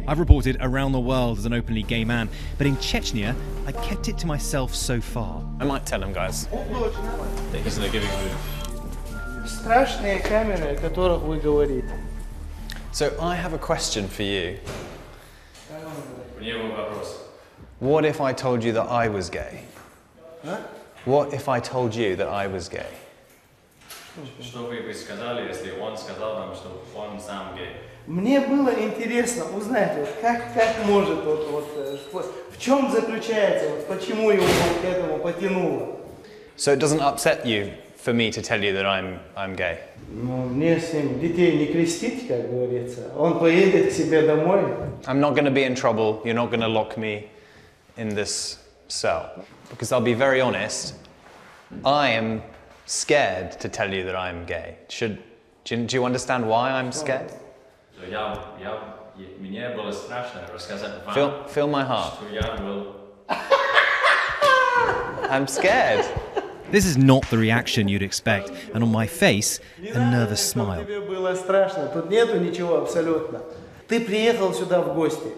I've reported around the world as an openly gay man, but in Chechnya, I kept it to myself so far. I might tell him, guys, that he's in a giving mood. Страшные камеры, о которых вы говорите. So I have a question for you. What if I told you that I was gay? Huh? What if I told you that I was gay? Что вы бы сказали, если он сказал вам, что он сам гей? Мне было интересно узнать, вот, как может, в чем заключается, вот, почему его к этому потянуло. So it doesn't upset you for me to tell you that I'm gay? Ну, мне с ним детей не крестить, как говорится. Он поедет к себе домой. I'm not going to be in trouble. You're not going to lock me in this cell. Because I'll be very honest, I am scared to tell you that I'm gay. Do you understand why I'm scared? Мне было страшно рассказать вам, Feel my heart. что я был... I'm scared. This is not the reaction you'd expect, and on my face, a nervous smile. Тебе было страшно, тут нету ничего абсолютно. Ты приехал сюда в гости.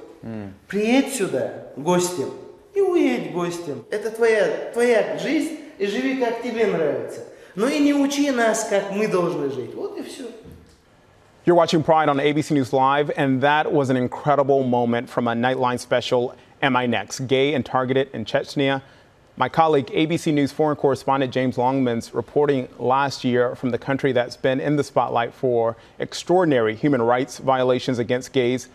Приедь сюда гостем и уедь гостем. Это твоя жизнь, и живи, как тебе нравится. Но и не учи нас, как мы должны жить. Вот и все. You're watching Pride on ABC News Live, and that was an incredible moment from a Nightline special, Am I Next? Gay and Targeted in Chechnya. My colleague, ABC News foreign correspondent James Longman's reporting last year from the country that's been in the spotlight for extraordinary human rights violations against gays.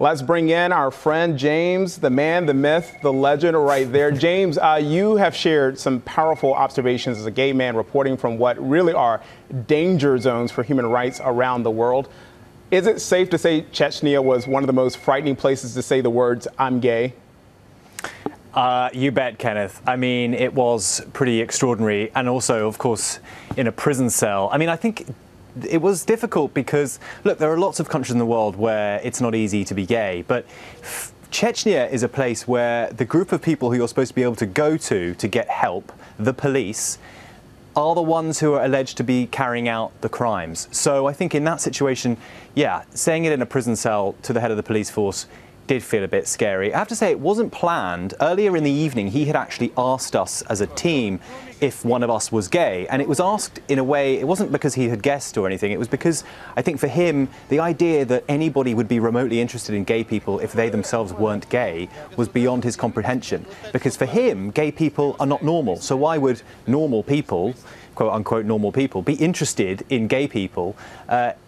Let's bring in our friend James, the man, the myth, the legend right there. James, you have shared some powerful observations as a gay man reporting from what really are danger zones for human rights around the world. Is it safe to say Chechnya was one of the most frightening places to say the words, I'm gay? You bet, Kenneth. I mean, it was pretty extraordinary. And also, of course, in a prison cell. I mean, I think it was difficult because, look, there are lots of countries in the world where it's not easy to be gay. But Chechnya is a place where the group of people who you're supposed to be able to go to get help, the police, are the ones who are alleged to be carrying out the crimes. So I think in that situation, yeah, saying it in a prison cell to the head of the police force did feel a bit scary. I have to say, it wasn't planned. Earlier in the evening, he had actually asked us as a team if one of us was gay. And it was asked in a way, it wasn't because he had guessed or anything. It was because I think for him, the idea that anybody would be remotely interested in gay people if they themselves weren't gay was beyond his comprehension. Because for him, gay people are not normal. So why would normal people, quote unquote normal people, be interested in gay people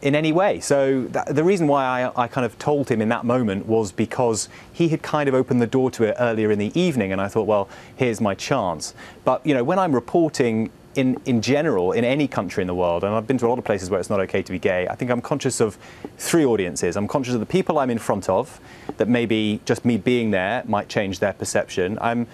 in any way? So the reason why I kind of told him in that moment was because he had kind of opened the door to it earlier in the evening, and I thought, well, here's my chance. But you know, when I'm reporting in general in any country in the world, and I've been to a lot of places where it's not okay to be gay, I think I'm conscious of three audiences. I'm conscious of the people I'm in front of, that maybe just me being there might change their perception. I'm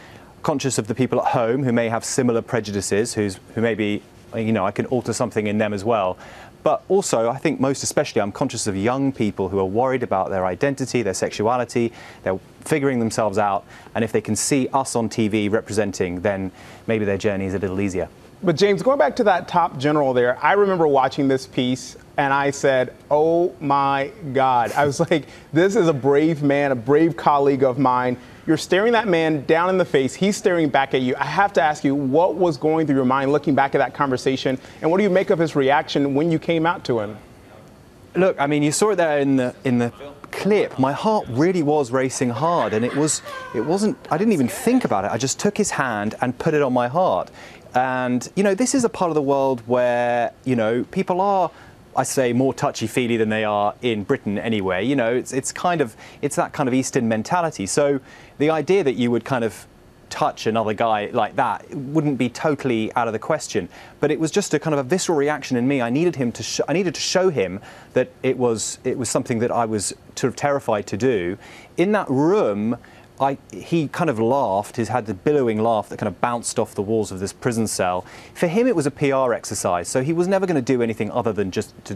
conscious of the people at home who may have similar prejudices, who maybe, you know, I can alter something in them as well. But also, I think most especially, I'm conscious of young people who are worried about their identity, their sexuality, they're figuring themselves out, and if they can see us on TV representing, then maybe their journey is a little easier. But James, going back to that top general there, I remember watching this piece and I said, oh my God. I was like, this is a brave man, a brave colleague of mine. You're staring that man down in the face. He's staring back at you. I have to ask you, what was going through your mind looking back at that conversation? And what do you make of his reaction when you came out to him? Look, I mean, you saw it there in the clip. My heart really was racing hard, and it wasn't, I didn't even think about it. I just took his hand and put it on my heart. And, you know, this is a part of the world where, you know, people are, I say, more touchy-feely than they are in Britain anyway. You know, it's that kind of Eastern mentality. So the idea that you would kind of touch another guy like that wouldn't be totally out of the question. But it was just a kind of a visceral reaction in me. I needed to show him that it was something that I was sort of terrified to do. In that room, he kind of laughed. He had the billowing laugh that kind of bounced off the walls of this prison cell. For him, it was a PR exercise, so he was never going to do anything other than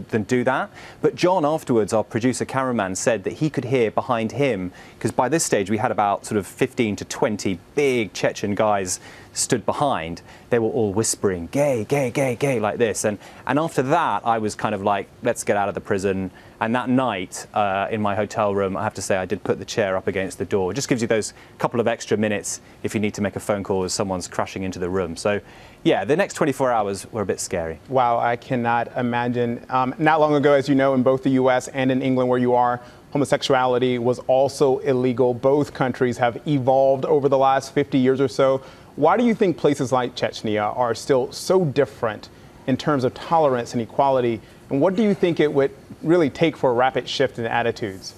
than do that. But John, afterwards, our producer cameraman, said that he could hear behind him, because by this stage we had about sort of 15 to 20 big Chechen guys stood behind. They were all whispering, gay, gay, gay, gay, like this. And after that, I was kind of like, let's get out of the prison. And that night in my hotel room, I have to say I did put the chair up against the door. It just gives you those couple of extra minutes if you need to make a phone call as someone's crashing into the room. So yeah, the next 24 hours were a bit scary. Wow, I cannot imagine. Not long ago, as you know, in both the U.S. and in England where you are, homosexuality was also illegal. Both countries have evolved over the last 50 years or so. Why do you think places like Chechnya are still so different in terms of tolerance and equality? And what do you think it would really take for a rapid shift in attitudes?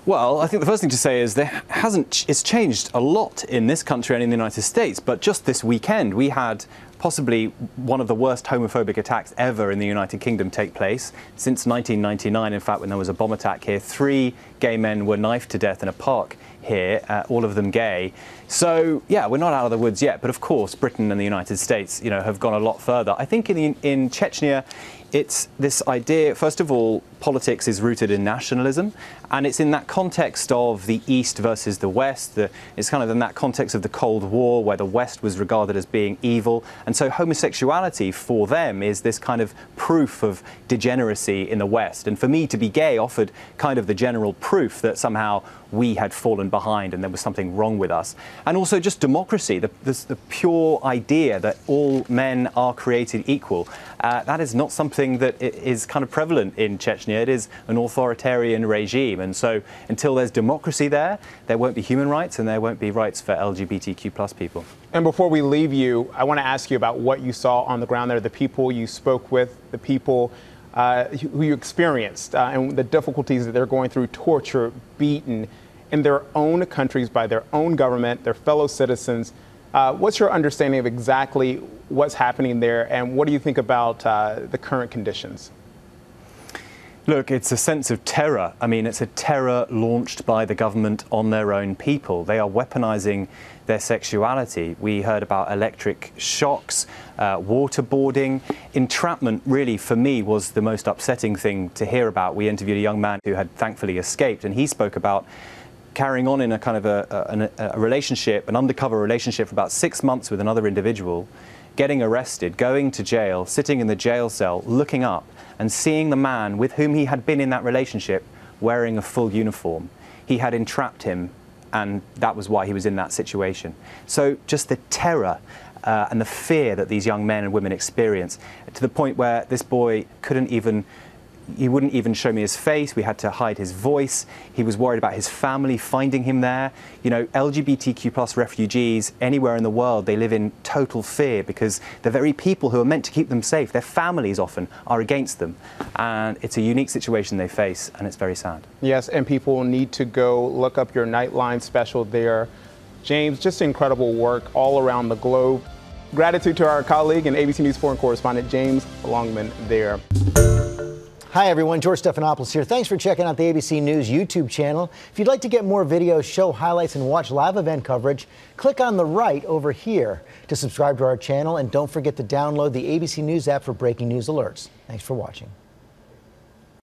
Well, I think the first thing to say is it's changed a lot in this country and in the United States, but just this weekend we had possibly one of the worst homophobic attacks ever in the United Kingdom take place. Since 1999, in fact, when there was a bomb attack here, 3 gay men were knifed to death in a park here, all of them gay. So yeah, we're not out of the woods yet, but of course Britain and the United States, have gone a lot further. I think in Chechnya, it's this idea, first of all, politics is rooted in nationalism, and it's in that context of the East versus the West. It's kind of in that context of the Cold War, where the West was regarded as being evil. And so homosexuality for them is this kind of proof of degeneracy in the West. And for me to be gay offered kind of the general proof that somehow we had fallen behind and there was something wrong with us. And also just democracy, the pure idea that all men are created equal. That is not something that is kind of prevalent in Chechnya. It is an authoritarian regime. And so until there's democracy there won't be human rights and there won't be rights for LGBTQ+ people. And before we leave you, I want to ask you about what you saw on the ground there, the people you spoke with, the people who you experienced, and the difficulties that they're going through, torture, beaten in their own countries by their own government, their fellow citizens. What's your understanding of exactly what's happening there, and what do you think about the current conditions? Look, it's a sense of terror. I mean, it's a terror launched by the government on their own people. They are weaponizing their sexuality. We heard about electric shocks, waterboarding. Entrapment, really, for me, was the most upsetting thing to hear about. We interviewed a young man who had thankfully escaped, and he spoke about carrying on in a kind of a relationship, an undercover relationship for about 6 months with another individual, getting arrested, going to jail, sitting in the jail cell, looking up and seeing the man with whom he had been in that relationship wearing a full uniform. He had entrapped him, and that was why he was in that situation. So just the terror and the fear that these young men and women experience, to the point where this boy he wouldn't even show me his face. We had to hide his voice. He was worried about his family finding him there. LGBTQ+ refugees anywhere in the world, they live in total fear because the very people who are meant to keep them safe, their families often, are against them. And it's a unique situation they face, and it's very sad. Yes, and people need to go look up your Nightline special there. James, just incredible work all around the globe. Gratitude to our colleague and ABC News foreign correspondent James Longman there. Hi everyone, George Stephanopoulos here. Thanks for checking out the ABC News YouTube channel. If you'd like to get more videos, show highlights, and watch live event coverage, click on the right over here to subscribe to our channel, and don't forget to download the ABC News app for breaking news alerts. Thanks for watching.